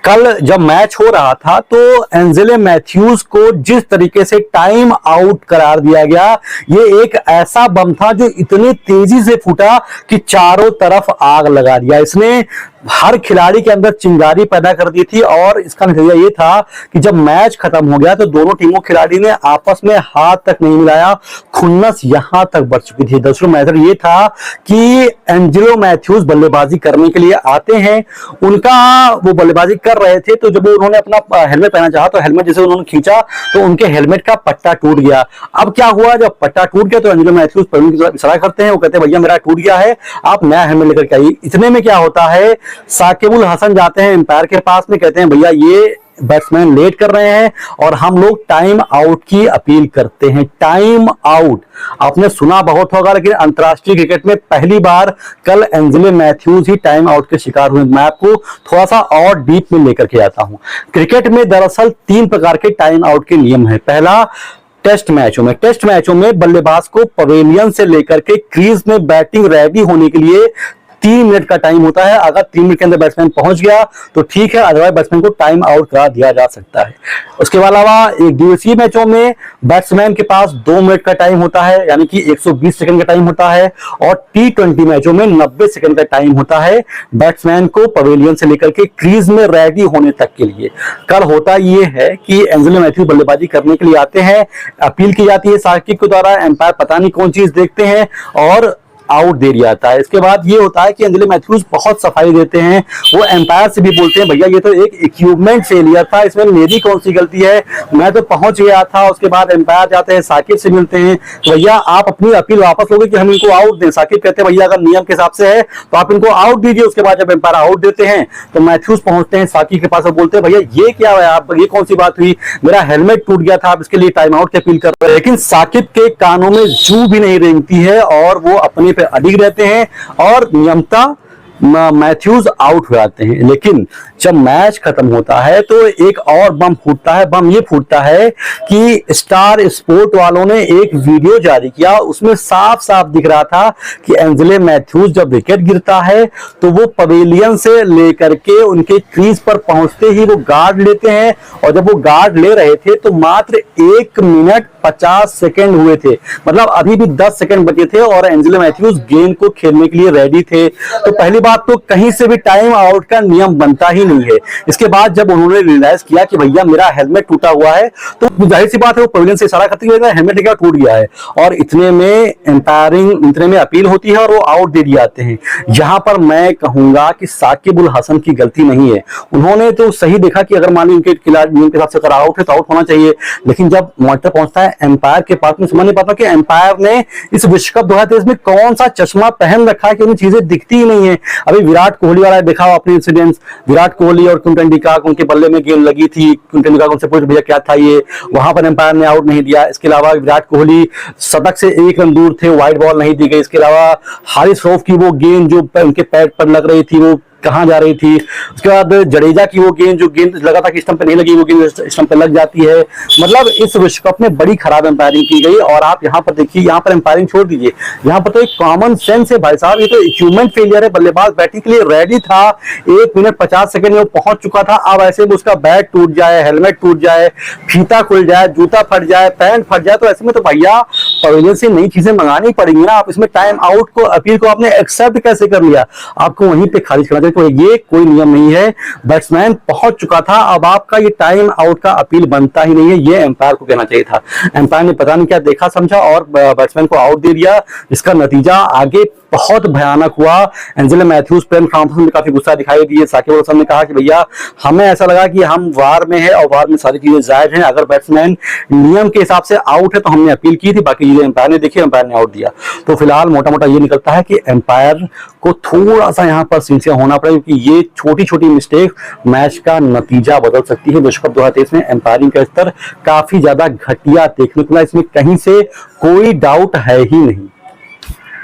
कल जब मैच हो रहा था तो एंजेलो मैथ्यूज को जिस तरीके से टाइम आउट करार दिया गया, ये एक ऐसा बम था जो इतनी तेजी से फूटा कि चारों तरफ आग लगा दिया। इसने हर खिलाड़ी के अंदर चिंगारी पैदा कर दी थी और इसका नतीजा ये था कि जब मैच खत्म हो गया तो दोनों टीमों खिलाड़ी ने आपस में हाथ तक नहीं मिलाया। खुन्नस यहां तक बढ़ चुकी थी। दूसरा मैटर ये था कि एंजेलो मैथ्यूज बल्लेबाजी करने के लिए आते हैं, उनका वो बल्लेबाजी कर रहे थे तो जब उन्होंने अपना हेलमेट पहना चाहा तो हेलमेट जैसे उन्होंने खींचा तो उनके हेलमेट का पट्टा टूट गया। अब क्या हुआ, जब पट्टा टूट गया तो एंजेलो मैथ्यूज प्रवीण की तरफ इशारा करते हैं, वो कहते हैं भैया मेरा टूट गया है, आप नया हेलमेट लेकर के आइए। इतने में क्या होता है, साकिब अल हसन जाते हैं एम्पायर के पास में, कहते हैं भैया ये बैट्समैन लेट कर रहे हैं और हम लोग टाइम आउट की अपील करते हैं। टाइम आउट आपने सुना बहुत होगा, लेकिन अंतरराष्ट्रीय क्रिकेट में पहली बार कल एंजेलो मैथ्यूज ही टाइम आउट के शिकार हुए। मैं आपको थोड़ा सा और डीप में लेकर के आता हूं। क्रिकेट में दरअसल 3 प्रकार के टाइम आउट के नियम है। पहला, टेस्ट मैचों में बल्लेबाज को पवेलियन से लेकर के क्रीज में बैटिंग रेडी होने के लिए 3 मिनट का टाइम होता है। अगर 3 मिनट के अंदर बैट्समैन पहुंच गया तो ठीक है, अदरवाइज बैट्समैन को टाइम आउट करा दिया जा सकता है। उसके अलावा एक दिवसीय मैचों में बैट्समैन के पास 2 मिनट का टाइम होता है, यानी कि 120 सेकंड का टाइम होता है। और T20 मैचों में 90 सेकंड का टाइम होता है बैट्समैन को पवेलियन से लेकर के क्रीज में रेडी होने तक के लिए। कल होता यह है कि एंजेलो मैथ्यूज बल्लेबाजी करने के लिए आते हैं, अपील की जाती है साकिब के द्वारा, एम्पायर पता नहीं कौन चीज देखते हैं और आउट दे दिया जाता है। इसके बाद ये होता है कि एंजेलो मैथ्यूज बहुत सफाई देते हैं, वो एम्पायर से भी बोलते हैं भैया ये तो एक इक्विपमेंट फेलियर था, इसमें मेरी कौन सी गलती है, मैं तो पहुंच गया था। उसके बाद एम्पायर जाते हैं, साकिब से मिलते हैं, तो भैया आप अपनी अपील वापस लोगे कि हम इनको आउट दें। साकिब कहते हैं भैया अगर नियम के हिसाब से है तो आप इनको आउट दीजिए। उसके बाद जब एम्पायर आउट देते हैं तो मैथ्यूज पहुंचते हैं साकिब के पास और बोलते हैं भैया ये क्या है, आप ये कौन सी बात हुई, मेरा हेलमेट टूट गया था, आप इसके लिए टाइम आउट की अपील कर रहे हैं। लेकिन साकिब के कानों में जू भी नहीं रेंगती है और वो अपने पे अडिग रहते हैं और नियमता मैथ्यूज आउट हो जाते हैं। लेकिन जब मैच खत्म होता है तो एक और बम फूटता है। बम ये फूटता है कि स्टार स्पोर्ट वालों ने एक वीडियो जारी किया, उसमें साफ साफ दिख रहा था कि एंजेलो मैथ्यूज जब विकेट गिरता है तो वो पवेलियन से लेकर के उनके क्रीज पर पहुंचते ही वो गार्ड लेते हैं, और जब वो गार्ड ले रहे थे तो मात्र 1 मिनट 50 सेकंड हुए थे, मतलब अभी भी 10 सेकंड बचे थे और एंजेलो मैथ्यूज गेंद को खेलने के लिए रेडी थे। तो पहली बात तो कहीं से भी टाइम आउट का नियम बनता ही नहीं है। इसके बाद जब उन्होंने रियलाइज किया कि भैया मेरा हेलमेट टूटा हुआ है तो जाहिर सी बात है वो पवेलियन से इशारा करते हुए हेलमेट क्या टूट गया है, और इतने में अपील होती है और वो आउट दे दिए जाते हैं। यहां पर मैं कहूंगा कि साकिब अल हसन की गलती नहीं है। उन्होंने तो सही देखा कि अगर मान ली उनके खिलाड़ी नियम के हिसाब से अगर आउट है तो आउट होना चाहिए, लेकिन जब मॉनिटर पहुंचता है एम्पायर के पास में, समझ नहीं पाता कि एम्पायर ने इस विश्व कप 2023 में कौन सा चश्मा पहन रखा है कि उन्हें चीजें दिखती ही नहीं है। अभी विराट कोहली वाला देखा हो अपने इंसिडेंट्स, विराट कोहली और क्विंटन डिकॉक, उनके बल्ले में गेंद लगी थी, क्विंटन डिकॉक उनसे पूछ भैया क्या था ये, वहां पर एम्पायर ने आउट नहीं दिया। इसके अलावा विराट कोहली शतक से 1 रन दूर थे, व्हाइट बॉल नहीं दी गई। इसके अलावा हारिस रऊफ की वो गेंद जो उनके पैड पर लग रही थी वो कहां जा रही थी। उसके बाद जडेजा की वो गेंद जो गेंद लगा था कि स्टंप पे नहीं लगी, वो गेंद स्टंप पे लग जाती है। मतलब इस विश्व कप में बड़ी खराब एम्पायरिंग की गई। और आप यहां पर देखिए, यहां पर एम्पायरिंग छोड़ दीजिए, यहां पर तो एक कॉमन सेंस है भाई साहब, ये तो इक्विपमेंट फेलियर है। बल्लेबाज बैटिंग के लिए रेडी था, 1 मिनट 50 सेकंड में वो पहुंच चुका था। अब ऐसे में उसका बैट टूट जाए, हेलमेट टूट जाए, फीता खुल जाए, जूता फट जाए, पैंट फट जाए, तो ऐसे में तो भैया पवेलियन से नई चीजें मंगानी पड़ेंगी ना। आप इसमें टाइम आउट को अपील को आपने एक्सेप्ट कैसे कर लिया, आपको वहीं पे खारिज करना चाहिए। तो ये कोई नियम नहीं है, बैट्समैन पहुंच चुका था, अब आपका ये टाइम आउट का अपील बनता ही नहीं है, ये एम्पायर को कहना चाहिए था। एम्पायर ने पता नहीं क्या देखा समझा और बैट्समैन को आउट दे दिया, जिसका नतीजा आगे बहुत भयानक हुआ। एंजेलो मैथ्यूज प्रेम थॉम्पसन में काफी गुस्सा दिखाई दिए। साकिब अल हसन ने कहा कि भैया हमें ऐसा लगा कि हम वार में है और वार में सारी चीजें जायज हैं, अगर बैट्समैन नियम के हिसाब से आउट है तो हमने अपील की थी, बाकी चीजें एम्पायर ने देखी, एम्पायर ने आउट दिया। तो फिलहाल मोटा मोटा ये निकलता है कि एम्पायर को थोड़ा सा यहाँ पर सिंसियर होना पड़ेगा, क्योंकि ये छोटी छोटी मिस्टेक मैच का नतीजा बदल सकती है। विश्व कप 2023 में एम्पायरिंग का स्तर काफी ज्यादा घटिया देखने को मिला, इसमें कहीं से कोई डाउट है ही नहीं।